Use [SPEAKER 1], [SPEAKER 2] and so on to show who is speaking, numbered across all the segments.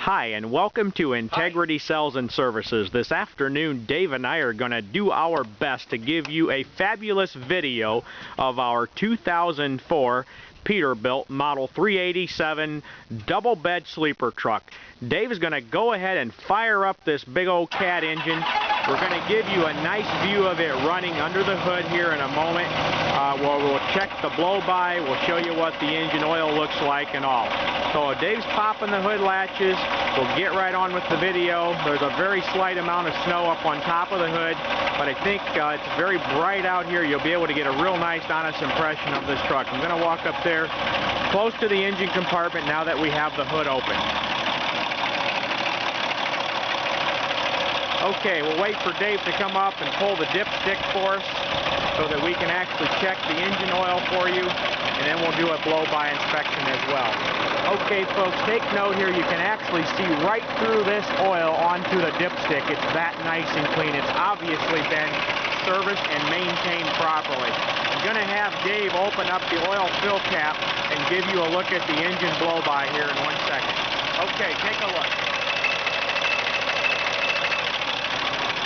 [SPEAKER 1] Hi, and welcome to Integrity Sales and Services. This afternoon, Dave and I are going to do our best to give you a fabulous video of our 2004 Peterbilt Model 387 double bed sleeper truck. Dave is going to go ahead and fire up this big old cat engine. We're going to give you a nice view of it running under the hood here in a moment. We'll check the blow-by, we'll show you what the engine oil looks like and all. So Dave's popping the hood latches. We'll get right on with the video. There's a very slight amount of snow up on top of the hood, but I think it's very bright out here. You'll be able to get a real nice, honest impression of this truck. I'm going to walk up there close to the engine compartment now that we have the hood open. Okay, we'll wait for Dave to come up and pull the dipstick for us so that we can actually check the engine oil for you, and then we'll do a blow-by inspection as well. Okay, folks, take note here. You can actually see right through this oil onto the dipstick. It's that nice and clean. It's obviously been serviced and maintained properly. I'm going to have Dave open up the oil fill cap and give you a look at the engine blow-by here in 1 second. Okay, take a look.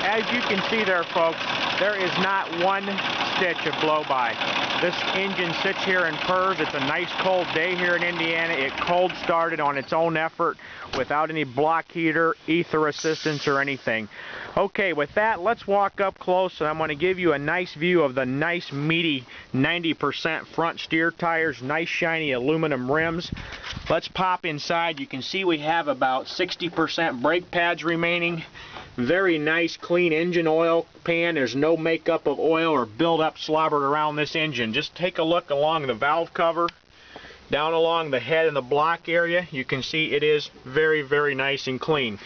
[SPEAKER 1] As you can see there, folks, there is not one stitch of blow-by. This engine sits here and purrs. It's a nice cold day here in Indiana. It cold started on its own effort without any block heater, ether assistance, or anything. Okay, with that, let's walk up close, and I'm going to give you a nice view of the nice meaty 90% front steer tires, nice shiny aluminum rims. Let's pop inside. You can see we have about 60% brake pads remaining. Very nice clean engine oil pan. There's no makeup of oil or buildup slobbered around this engine. Just take a look along the valve cover, down along the head and the block area. You can see it is very, very nice and clean.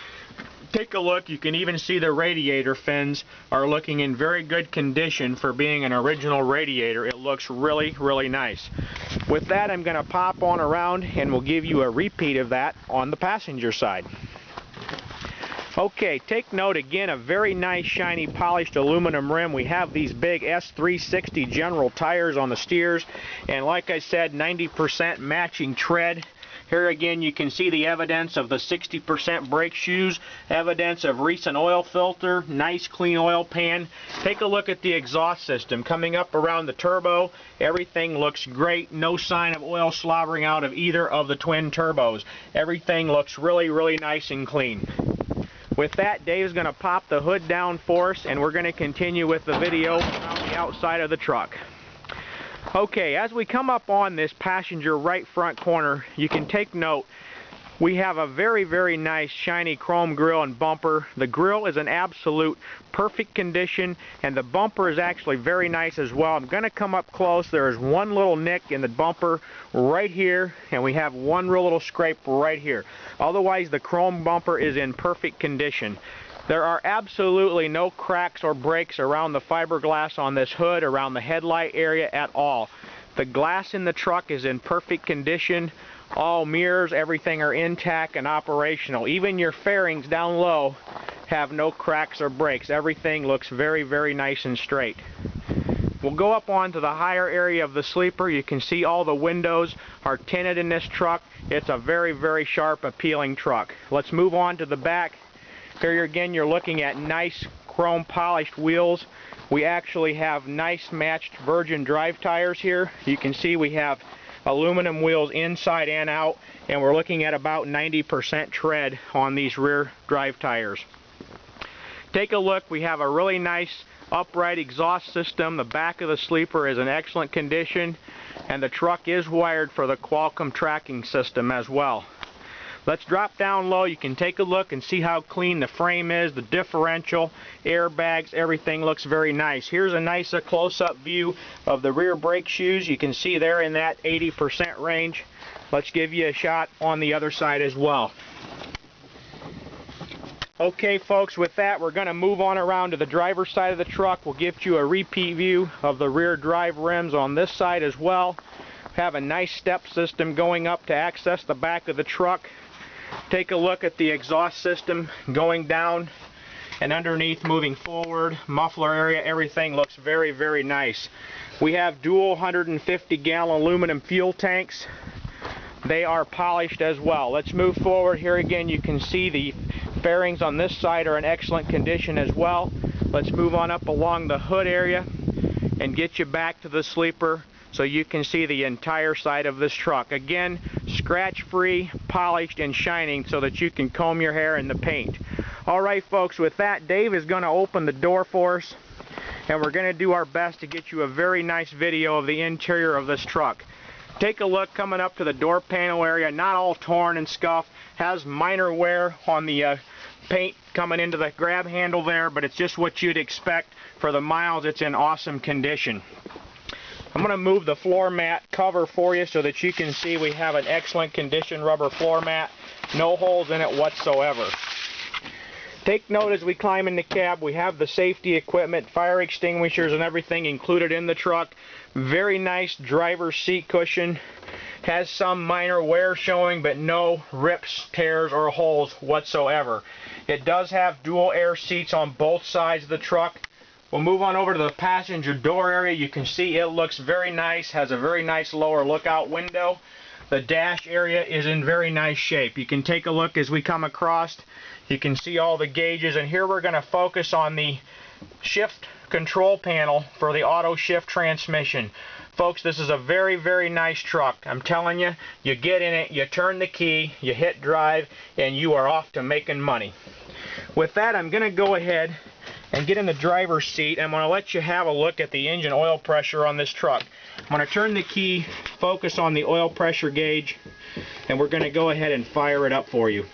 [SPEAKER 1] Take a look. You can even see the radiator fins are looking in very good condition for being an original radiator. It looks really, really nice. With that, I'm going to pop on around and we'll give you a repeat of that on the passenger side. Okay, take note again, a very nice shiny polished aluminum rim. We have these big S360 General tires on the steers, and like I said, 90% matching tread. Here again you can see the evidence of the 60% brake shoes, evidence of recent oil filter, nice clean oil pan. Take a look at the exhaust system coming up around the turbo. Everything looks great. No sign of oil slobbering out of either of the twin turbos. Everything looks really, really nice and clean. With that, Dave's going to pop the hood down for us, and we're going to continue with the video around the outside of the truck. Okay, as we come up on this passenger right front corner, you can take note. We have a very, very nice shiny chrome grille and bumper. The grille is in absolute perfect condition, and the bumper is actually very nice as well. I'm going to come up close. There is one little nick in the bumper right here, and we have one real little scrape right here. Otherwise, the chrome bumper is in perfect condition. There are absolutely no cracks or breaks around the fiberglass on this hood, around the headlight area at all. The glass in the truck is in perfect condition. All mirrors, everything are intact and operational. Even your fairings down low have no cracks or breaks. Everything looks very, very nice and straight. We'll go up onto the higher area of the sleeper. You can see all the windows are tinted in this truck. It's a very, very sharp, appealing truck. Let's move on to the back. Here again, you're looking at nice chrome polished wheels. We actually have nice matched virgin drive tires here. You can see we have aluminum wheels inside and out, and we're looking at about 90% tread on these rear drive tires. Take a look. We have a really nice upright exhaust system. The back of the sleeper is in excellent condition, and the truck is wired for the Qualcomm tracking system as well. Let's drop down low. You can take a look and see how clean the frame is, the differential, airbags, everything looks very nice. Here's a nicer close-up view of the rear brake shoes. You can see they're in that 80% range. Let's give you a shot on the other side as well. Okay, folks, with that, we're going to move on around to the driver's side of the truck. We'll give you a repeat view of the rear drive rims on this side as well. Have a nice step system going up to access the back of the truck. Take a look at the exhaust system going down and underneath, moving forward. Muffler area, everything looks very, very nice. We have dual 150-gallon aluminum fuel tanks. they are polished as well. Let's move forward. Here again you can see the fairings on this side are in excellent condition as well. Let's move on up along the hood area and get you back to the sleeper so you can see the entire side of this truck. Again, scratch-free, polished, and shining so that you can comb your hair in the paint. Alright folks, with that, Dave is going to open the door for us, and we're going to do our best to get you a very nice video of the interior of this truck. Take a look coming up to the door panel area, not all torn and scuffed, has minor wear on the paint coming into the grab handle there, but it's just what you'd expect. For the miles, it's in awesome condition. I'm going to move the floor mat cover for you so that you can see we have an excellent condition rubber floor mat, no holes in it whatsoever. Take note as we climb in the cab, we have the safety equipment, fire extinguishers and everything included in the truck. Very nice driver's seat cushion. Has some minor wear showing, but no rips, tears, or holes whatsoever. It does have dual air seats on both sides of the truck. We'll move on over to the passenger door area. You can see it looks very nice, has a very nice lower lookout window. The dash area is in very nice shape. You can take a look as we come across. You can see all the gauges, and here we're going to focus on the shift control panel for the auto shift transmission. Folks, this is a very, very nice truck. I'm telling you, you get in it, you turn the key, you hit drive, and you are off to making money. With that, I'm going to go ahead and get in the driver's seat. I'm going to let you have a look at the engine oil pressure on this truck. I'm going to turn the key, focus on the oil pressure gauge, and we're going to go ahead and fire it up for you.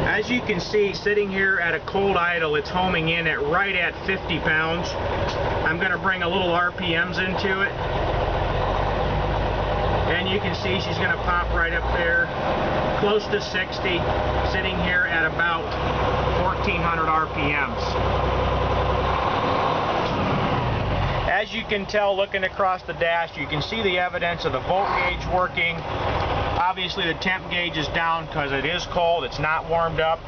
[SPEAKER 1] As you can see, sitting here at a cold idle, it's homing in at right at 50 pounds. I'm going to bring a little RPMs into it. And you can see she's going to pop right up there, close to 60, sitting here at about 1,400 RPMs. As you can tell looking across the dash, you can see the evidence of the volt gauge working. Obviously the temp gauge is down because it is cold, it's not warmed up.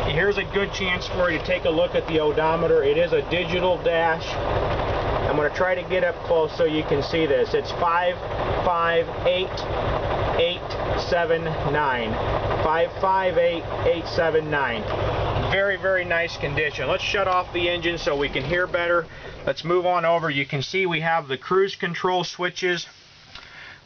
[SPEAKER 1] Here's a good chance for you to take a look at the odometer. It is a digital dash. I'm going to try to get up close so you can see this. It's 558879. 558879. Very, very nice condition. Let's shut off the engine so we can hear better. Let's move on over. You can see we have the cruise control switches.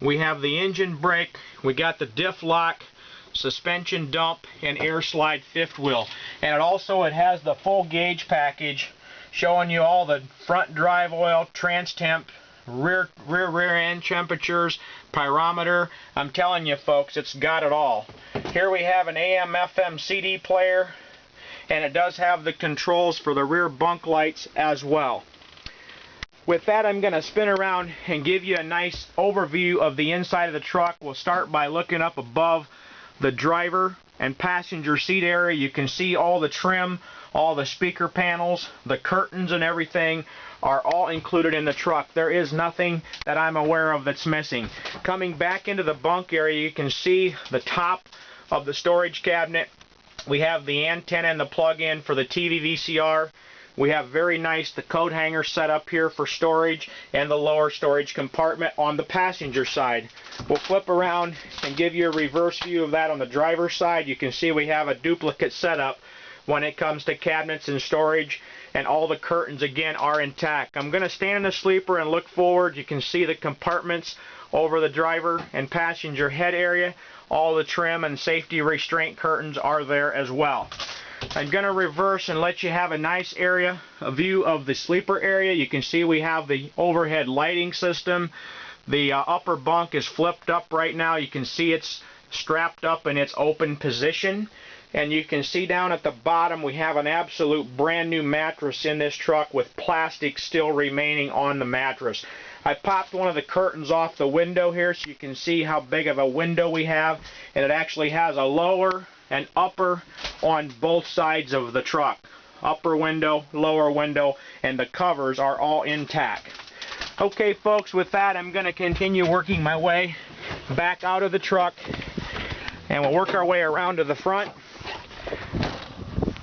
[SPEAKER 1] We have the engine brake. We got the diff lock, suspension dump, and air slide fifth wheel. And it has the full gauge package showing you all the front drive oil, trans temp, rear end temperatures, pyrometer. I'm telling you folks, it's got it all. Here we have an AM FM CD player, and it does have the controls for the rear bunk lights as well. With that, I'm going to spin around and give you a nice overview of the inside of the truck. We'll start by looking up above the driver and passenger seat area. You can see all the trim, all the speaker panels, the curtains and everything are all included in the truck. There is nothing that I'm aware of that's missing. Coming back into the bunk area, you can see the top of the storage cabinet. We have the antenna and the plug-in for the TV VCR. We have very nice the coat hanger set up here for storage and the lower storage compartment on the passenger side. We'll flip around and give you a reverse view of that on the driver's side. You can see we have a duplicate setup when it comes to cabinets and storage, and all the curtains again are intact. I'm going to stand in the sleeper and look forward. You can see the compartments over the driver and passenger head area. All the trim and safety restraint curtains are there as well. I'm going to reverse and let you have a nice area, a view of the sleeper area. You can see we have the overhead lighting system. The upper bunk is flipped up right now. You can see it's strapped up in its open position. And you can see down at the bottom we have an absolute brand new mattress in this truck with plastic still remaining on the mattress. I popped one of the curtains off the window here so you can see how big of a window we have, and it actually has a lower and upper on both sides of the truck. Upper window, lower window, and the covers are all intact. Okay folks, with that I'm going to continue working my way back out of the truck, and we'll work our way around to the front,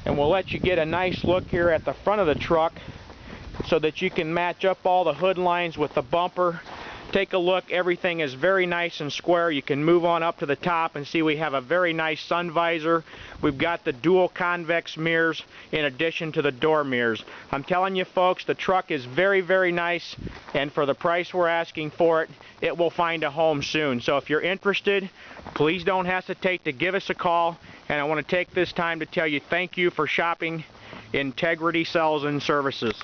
[SPEAKER 1] and we'll let you get a nice look here at the front of the truck. so that you can match up all the hood lines with the bumper. Take a look, everything is very nice and square. You can move on up to the top and see we have a very nice sun visor. We've got the dual convex mirrors in addition to the door mirrors. I'm telling you folks, the truck is very, very nice, and for the price we're asking for it, it will find a home soon. So if you're interested, please don't hesitate to give us a call, and I want to take this time to tell you thank you for shopping Integrity Sales and Services.